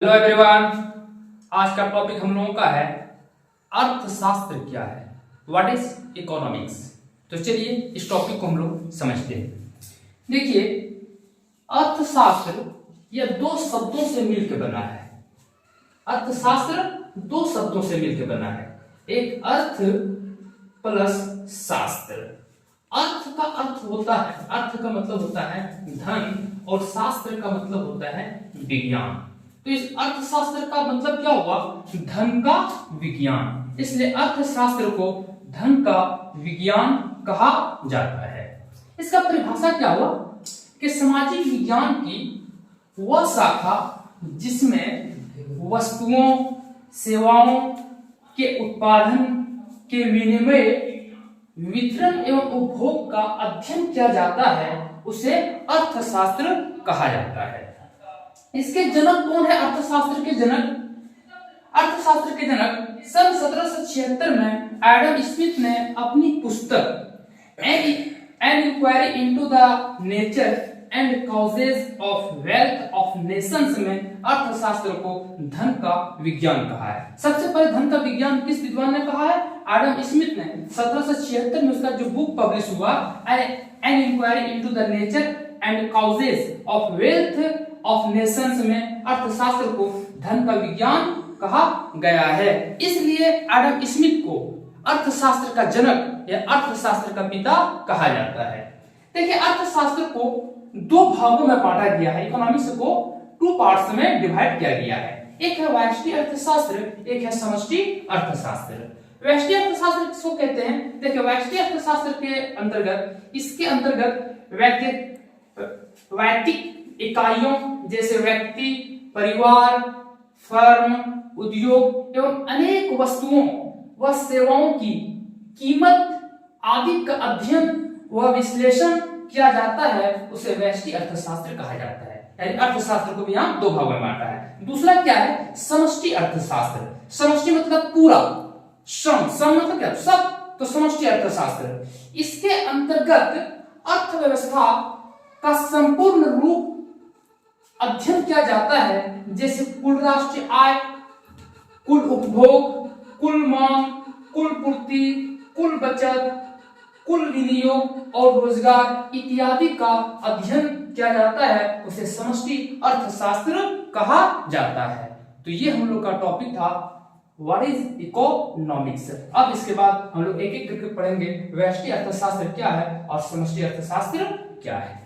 Hello everyone, आज का topic हम लोगों का है अर्थशास्त्र क्या है, व्हाट इज इकोनॉमिक्स। तो चलिए इस टॉपिक को हम लोग समझते हैं। देखिए, अर्थशास्त्र यह दो शब्दों से मिलकर बना है। अर्थशास्त्र दो शब्दों से मिलकर बना है, एक अर्थ प्लस शास्त्र। अर्थ का अर्थ होता है, अर्थ का मतलब होता है धन, और शास्त्र का मतलब होता है विज्ञान। तो इस अर्थशास्त्र का मतलब क्या हुआ? धन का विज्ञान। इसलिए अर्थशास्त्र को धन का विज्ञान कहा जाता है। इसका परिभाषा क्या हुआ कि सामाजिक विज्ञान की वह शाखा जिसमें वस्तुओं, सेवाओं के उत्पादन के विनिमय, वितरण एवं उपभोग का अध्ययन किया जाता है, उसे अर्थशास्त्र कहा जाता है। इसके जनक कौन है? अर्थशास्त्र के जनक सन 1776 में एडम स्मिथ ने अपनी पुस्तक an inquiry into the nature and causes of wealth of nations में अर्थशास्त्र को धन का विज्ञान कहा है। सबसे पहले धन का विज्ञान किस विद्वान ने कहा है? एडम स्मिथ ने 1776 में उसका जो बुक पब्लिश हुआ, an inquiry into the nature and causes of wealth of nations में अर्थशास्त्र को धन का विज्ञान कहा गया है। इसलिए एडम स्मिथ को अर्थशास्त्र का जनक या अर्थशास्त्र का पिता कहा जाता है। देखिए, अर्थशास्त्र को दो भागों में बांटा गया है। इकोनॉमिक्स को टू पार्ट्स में डिवाइड किया गया है। एक है व्यष्टि अर्थशास्त्र, एक है समष्टि अर्थशास्त्र। व्यष्टि अर्थशास्त्र किसको कहते हैं? देखिए, व्यष्टि अर्थशास्त्र के अंतर्गत, इसके अंतर्गत वैयक्तिक इकाइयों जैसे व्यक्ति, परिवार, फर्म, उद्योग एवं अनेक वस्तुओं व सेवाओं की कीमत आदि का अध्ययन व विश्लेषण किया जाता है, उसे व्यष्टि अर्थशास्त्र कहा जाता है। यानी अर्थशास्त्र को भी यहाँ दो भागों में बांटा है। दूसरा क्या है? समष्टि अर्थशास्त्र। समष्टि मतलब पूरा, सम मतलब क्या? सब। तो समष्टि अर्थशास्त्र, इसके अंतर्गत अर्थव्यवस्था का संपूर्ण रूप अध्ययन किया जाता है, जैसे कुल राष्ट्रीय आय, कुल उपभोग, कुल मांग, कुल पूर्ति, कुल बचत, कुल विनियोग और रोजगार इत्यादि का अध्ययन किया जाता है, उसे समष्टि अर्थशास्त्र कहा जाता है। तो ये हम लोग का टॉपिक था, व्हाट इज इकोनॉमिक्स। अब इसके बाद हम लोग एक एक करके पढ़ेंगे व्यष्टि अर्थशास्त्र क्या है और समष्टि अर्थशास्त्र क्या है।